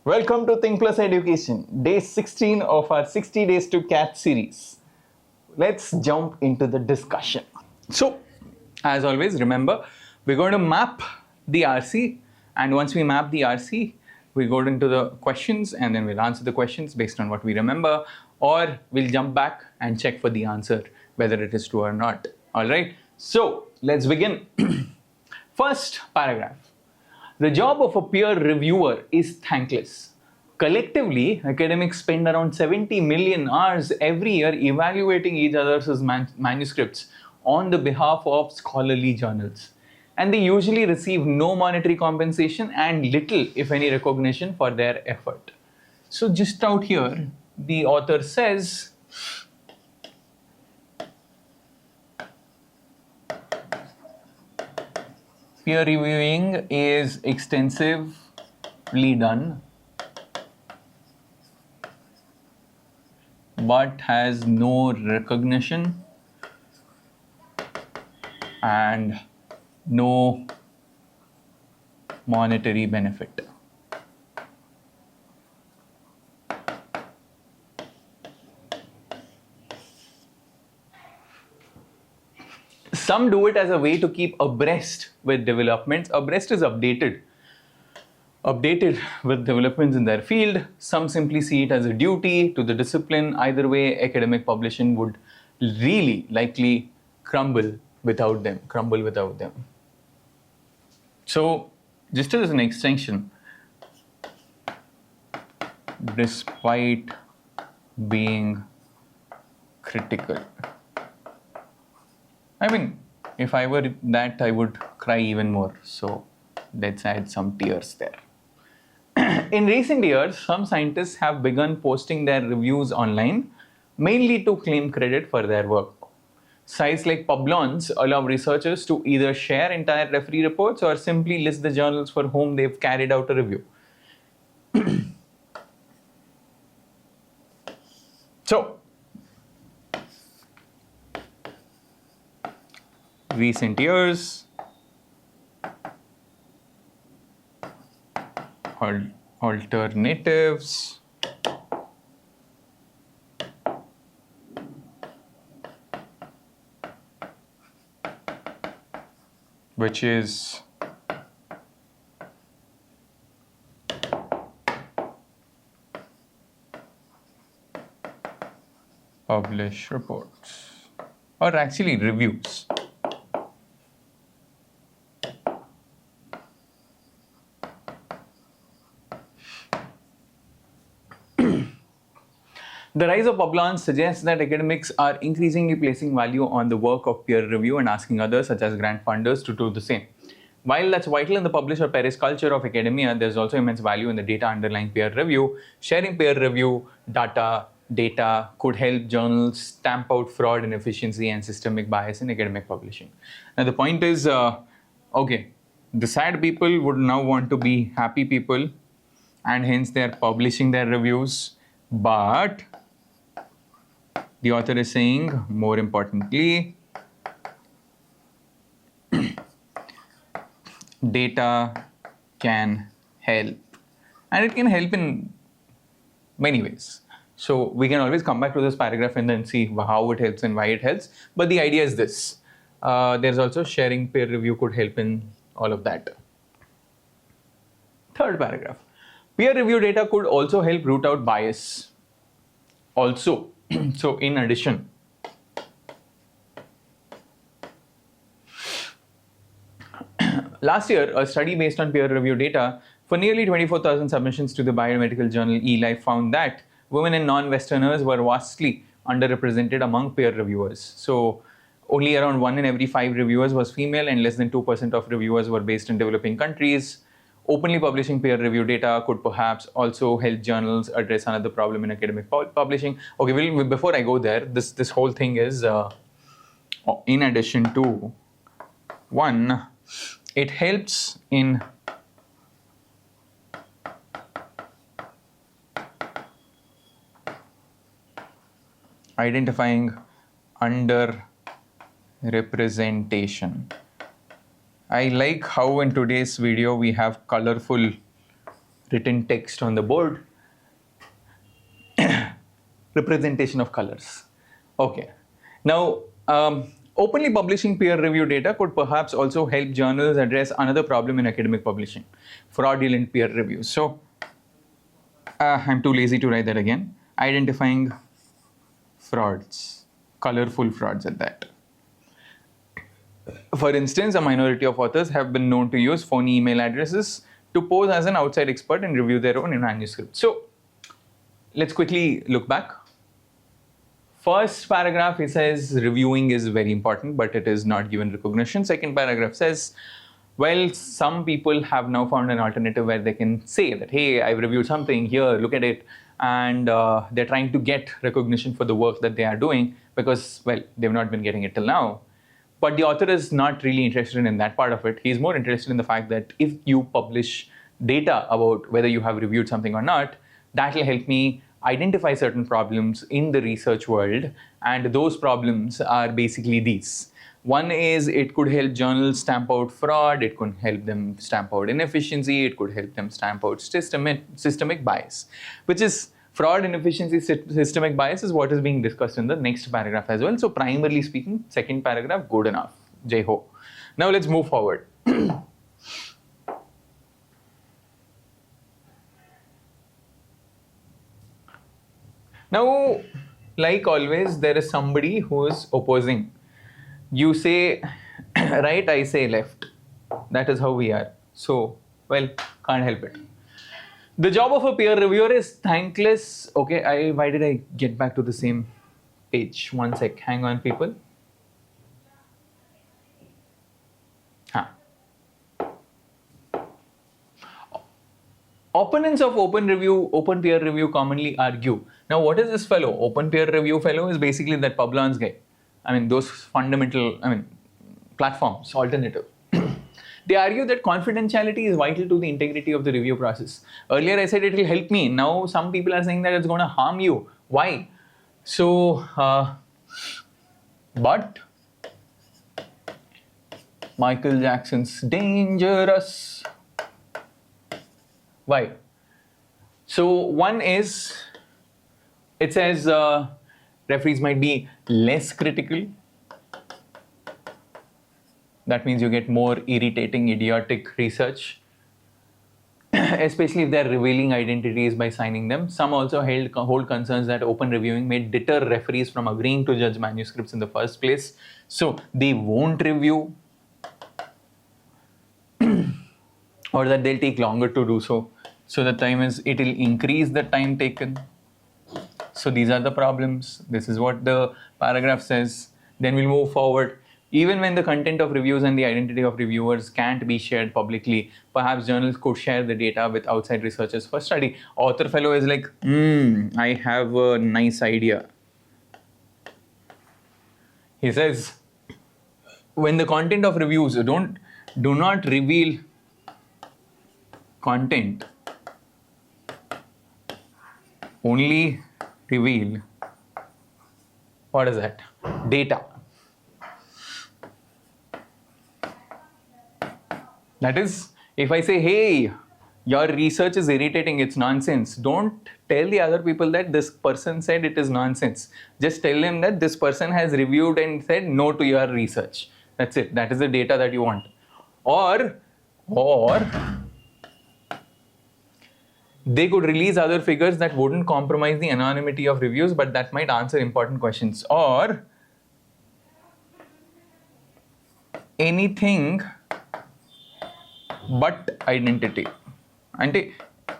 Welcome to Thinkplus Education, day 16 of our 60 Days to CAT series. Let's jump into the discussion. So, as always, remember, we're going to map the RC, and once we map the RC, we go into the questions and then we'll answer the questions based on what we remember, or we'll jump back and check for the answer, whether it is true or not. All right, so let's begin. First paragraph. The job of a peer reviewer is thankless. Collectively, academics spend around 70 million hours every year evaluating each other's manuscripts on the behalf of scholarly journals. And they usually receive no monetary compensation and little, if any, recognition for their effort. So just out here, the author says, peer reviewing is extensively done, but has no recognition and no monetary benefit. Some do it as a way to keep abreast with developments. Abreast is updated with developments in their field. Some simply see it as a duty to the discipline. Either way, academic publishing would really likely crumble without them. So, just as an extension, despite being critical. I mean, if I were that, I would cry even more. So let's add some tears there. In recent years, some scientists have begun posting their reviews online, mainly to claim credit for their work. Sites like Publons allow researchers to either share entire referee reports or simply list the journals for whom they've carried out a review. So, recent years, alternatives, which is publish reports, or actually reviews. The rise of Publons suggests that academics are increasingly placing value on the work of peer review and asking others, such as grant funders, to do the same. While that's vital in the publish or perish culture of academia, there's also immense value in the data underlying peer review. Sharing peer review data could help journals stamp out fraud, inefficiency, and systemic bias in academic publishing. Now the point is, okay, the sad people would now want to be happy people, and hence they're publishing their reviews, but the author is saying, more importantly, data can help. And it can help in many ways. So we can always come back to this paragraph and then see how it helps and why it helps. But the idea is this. There's also sharing peer review could help in all of that. Third paragraph. Peer review data could also help root out bias. Also, so in addition, last year, a study based on peer review data for nearly 24,000 submissions to the biomedical journal eLife found that women and non-Westerners were vastly underrepresented among peer reviewers. So only around 1 in every 5 reviewers was female, and less than 2% of reviewers were based in developing countries. Openly publishing peer review data could perhaps also help journals address another problem in academic publishing. Okay, before I go there, this whole thing is in addition to, one, it helps in identifying underrepresentation. I like how in today's video we have colorful written text on the board, representation of colors. Okay. Now, openly publishing peer-reviewed data could perhaps also help journals address another problem in academic publishing, fraudulent peer reviews. So, I'm too lazy to write that again. Identifying frauds, colorful frauds at that. For instance, a minority of authors have been known to use phony email addresses to pose as an outside expert and review their own manuscripts. So, let's quickly look back. First paragraph, it says reviewing is very important, but it is not given recognition. Second paragraph says, well, some people have now found an alternative where they can say that, hey, I've reviewed something here, look at it. And they're trying to get recognition for the work that they are doing because, well, they've not been getting it till now. But the author is not really interested in that part of it. He's more interested in the fact that if you publish data about whether you have reviewed something or not, that will help me identify certain problems in the research world. And those problems are basically these. One is it could help journals stamp out fraud, it could help them stamp out inefficiency, it could help them stamp out systemic bias, which is fraud, inefficiency, systemic bias is what is being discussed in the next paragraph as well. So primarily speaking, second paragraph, good enough. Jai ho. Now let's move forward. Now, like always, there is somebody who is opposing. You say right, I say left. That is how we are. So, well, can't help it. The job of a peer reviewer is thankless. Okay, why did I get back to the same page? One sec, hang on people. Opponents of open peer review commonly argue. Now, what is this fellow? Open peer review fellow is basically that Publon's guy. I mean, those fundamental, platforms, alternative. They argue that confidentiality is vital to the integrity of the review process. Earlier I said it will help me. Now some people are saying that it's going to harm you. Why? So, but Michael Jackson's dangerous. Why? So one is, it says referees might be less critical. That means you get more irritating, idiotic research, especially if they're revealing identities by signing them. Some also hold concerns that open reviewing may deter referees from agreeing to judge manuscripts in the first place. So they won't review, or that they'll take longer to do so. So the time is, it will increase the time taken. So these are the problems. This is what the paragraph says. Then we'll move forward. Even when the content of reviews and the identity of reviewers can't be shared publicly, perhaps journals could share the data with outside researchers for study. Author fellow is like, I have a nice idea. He says, when the content of reviews, do not reveal content, only reveal, what is that? Data. That is, if I say, hey, your research is irritating, it's nonsense, don't tell the other people that this person said it is nonsense. Just tell them that this person has reviewed and said no to your research. That's it. That is the data that you want. Or they could release other figures that wouldn't compromise the anonymity of reviews, but that might answer important questions. Or anything but identity. And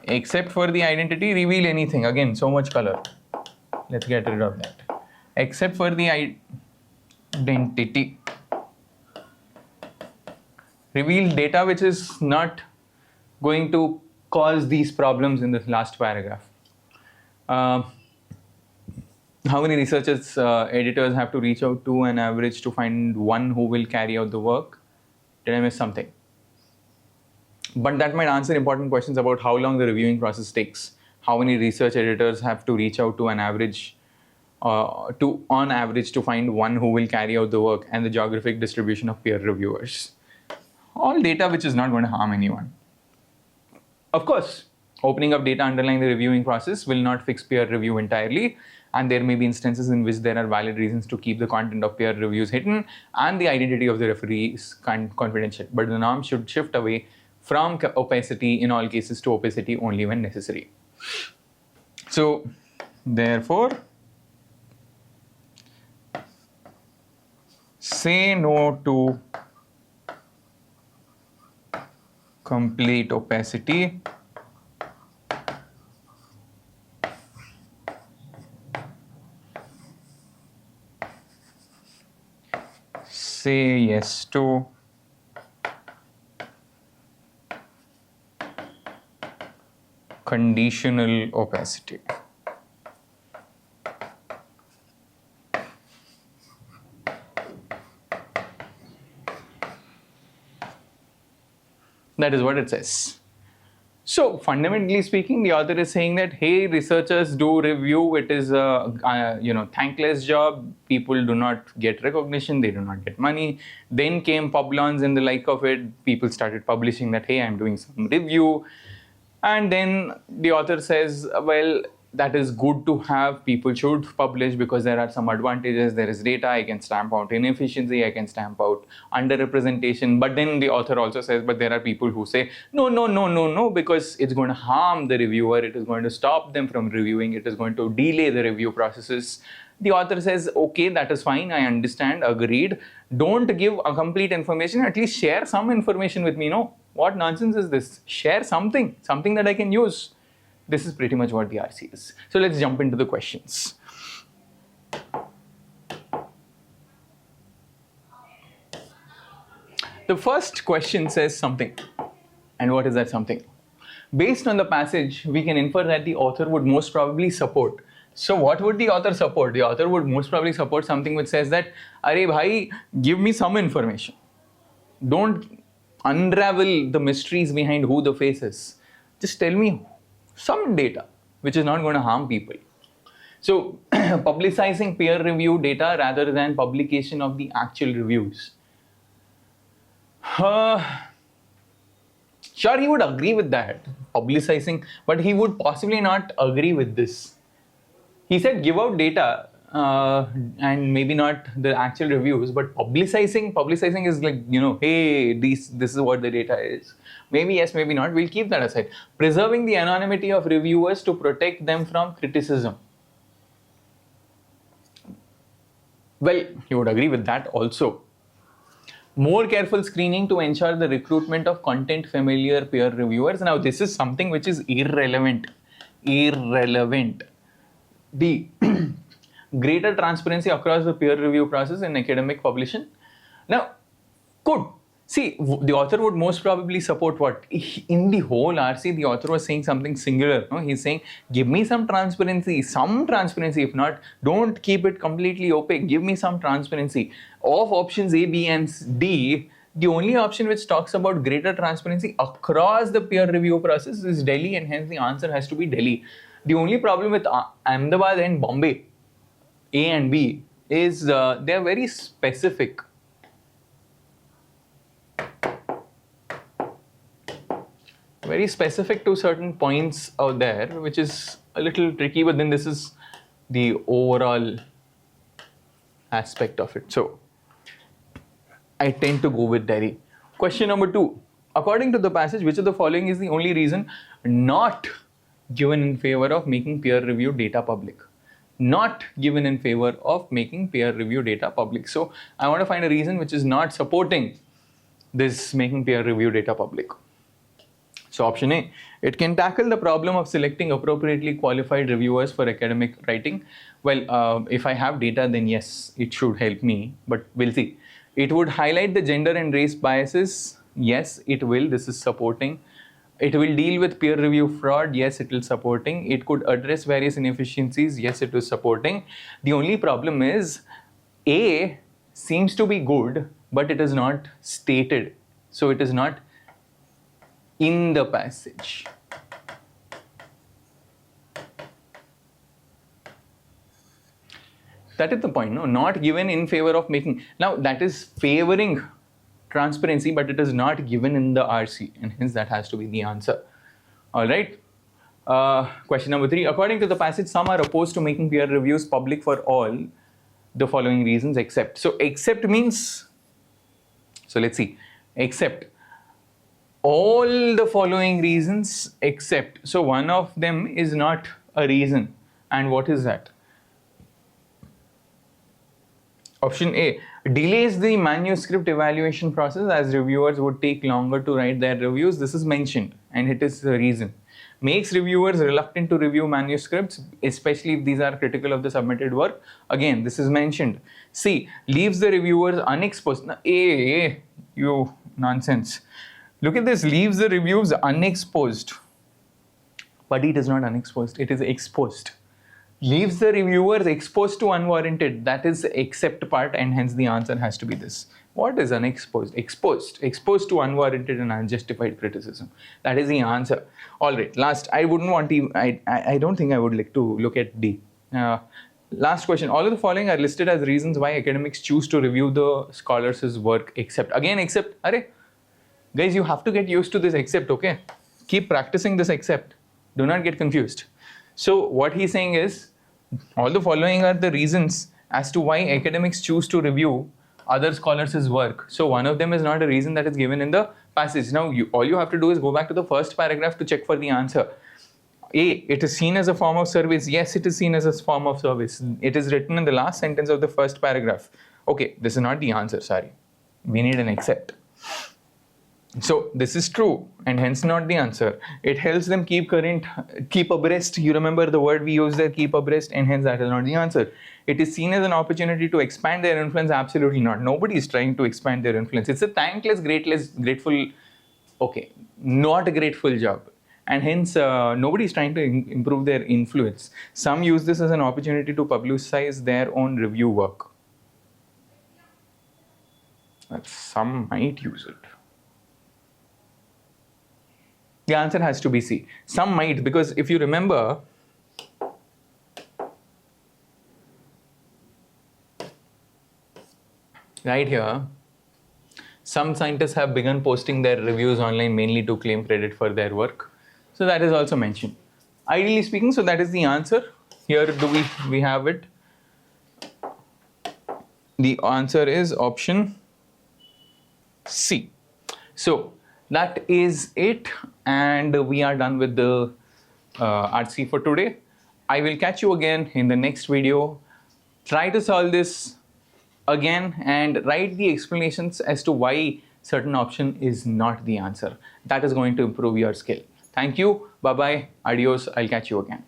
except for the identity, reveal anything. Again, so much color. Let's get rid of that. Except for the identity. Reveal data which is not going to cause these problems in this last paragraph. How many researchers, editors have to reach out to an average to find one who will carry out the work? Did I miss something? But that might answer important questions about how long the reviewing process takes. How many research editors have to reach out to an average, on average, to find one who will carry out the work, and the geographic distribution of peer reviewers. All data which is not going to harm anyone. Of course, Opening up data underlying the reviewing process will not fix peer review entirely, and there may be instances in which there are valid reasons to keep the content of peer reviews hidden and the identity of the referee is confidential. But the norm should shift away from opacity in all cases to opacity only when necessary. So, therefore, say no to complete opacity. Say yes to conditional opacity. That is what it says. So fundamentally speaking, the author is saying that, hey, researchers do review. It is a thankless job. People do not get recognition. They do not get money. Then came Publons and the like of it. People started publishing that, hey, I'm doing some review. And then the author says, well, that is good to have. People should publish because there are some advantages. There is data. I can stamp out inefficiency. I can stamp out underrepresentation. But then the author also says, but there are people who say, no, because it's going to harm the reviewer. It is going to stop them from reviewing. It is going to delay the review processes. The author says, okay, that is fine. I understand. Agreed. Don't give a complete information. At least share some information with me. No, what nonsense is this? Share something that I can use. This is pretty much what the RC is. So let's jump into the questions. The first question says something. And what is that something? Based on the passage, we can infer that the author would most probably support. So what would the author support? The author would most probably support something which says that, Arey bhai, give me some information. Don't unravel the mysteries behind who the face is. Just tell me some data which is not going to harm people. So publicizing peer review data rather than publication of the actual reviews. Sure, he would agree with that, publicizing, but he would possibly not agree with this. He said give out data and maybe not the actual reviews, but publicizing is like, hey, this is what the data is. Maybe yes, maybe not. We'll keep that aside. Preserving the anonymity of reviewers to protect them from criticism. Well, you would agree with that also. More careful screening to ensure the recruitment of content familiar peer reviewers. Now, this is something which is irrelevant. The greater transparency across the peer review process in academic publication. Now, good. See, the author would most probably support what? In the whole RC, the author was saying something singular. No? He's saying, give me some transparency. If not, don't keep it completely opaque. Give me some transparency. Of options A, B, and D, the only option which talks about greater transparency across the peer review process is Delhi, and hence the answer has to be Delhi. The only problem with Ahmedabad and Bombay, A and B, is they're very specific. Very specific to certain points out there, which is a little tricky, but then this is the overall aspect of it. So I tend to go with Delhi. Question number 2. According to the passage, which of the following is the only reason not given in favor of making peer review data public? Not given in favor of making peer review data public. So I want to find a reason which is not supporting this making peer review data public. So option A, it can tackle the problem of selecting appropriately qualified reviewers for academic writing. Well, if I have data, then yes, it should help me, but we'll see. It would highlight the gender and race biases. Yes, it will. This is supporting. It will deal with peer review fraud. Yes, it will supporting. It could address various inefficiencies. Yes, it is supporting. The only problem is A seems to be good, but it is not stated. So it is not in the passage. That is the point, no? Not given in favor of making. Now, that is favoring transparency, but it is not given in the RC, and hence that has to be the answer. All right. Question number 3. According to the passage, some are opposed to making peer reviews public for all the following reasons except. So except means, so let's see, except all the following reasons except. So one of them is not a reason. And what is that? Option A, delays the manuscript evaluation process as reviewers would take longer to write their reviews. This is mentioned and it is the reason. Makes reviewers reluctant to review manuscripts, especially if these are critical of the submitted work. Again, this is mentioned. C, leaves the reviewers unexposed. Now, you nonsense. Look at this, leaves the reviews unexposed. But it is not unexposed, it is exposed. Leaves the reviewers exposed to unwarranted. That is the except part, and hence the answer has to be this. What is unexposed? Exposed to unwarranted and unjustified criticism. That is the answer. All right, last, I wouldn't want to, I don't think I would like to look at D. Last question. All of the following are listed as reasons why academics choose to review the scholars' work except. Again, except. Guys, you have to get used to this except, okay? Keep practicing this except. Do not get confused. So what he's saying is, all the following are the reasons as to why academics choose to review other scholars' work. So one of them is not a reason that is given in the passage. Now, all you have to do is go back to the first paragraph to check for the answer. A, it is seen as a form of service. Yes, it is seen as a form of service. It is written in the last sentence of the first paragraph. Okay, this is not the answer, sorry. We need an except. So this is true and hence not the answer. It helps them keep abreast. You remember the word we use there, keep abreast, and hence that is not the answer. It is seen as an opportunity to expand their influence. Absolutely not. Nobody is trying to expand their influence. It's a thankless, grateful, okay, not a grateful job. And hence nobody is trying to improve their influence. Some use this as an opportunity to publicize their own review work. But some might use it. The answer has to be C. Some might, because if you remember, right here, some scientists have begun posting their reviews online mainly to claim credit for their work. So that is also mentioned. Ideally speaking, so that is the answer. Here we have it. The answer is option C. So that is it, and we are done with the RC for today. I will catch you again in the next video. Try to solve this again and write the explanations as to why certain option is not the answer. That is going to improve your skill. Thank you. Bye-bye. Adios. I'll catch you again.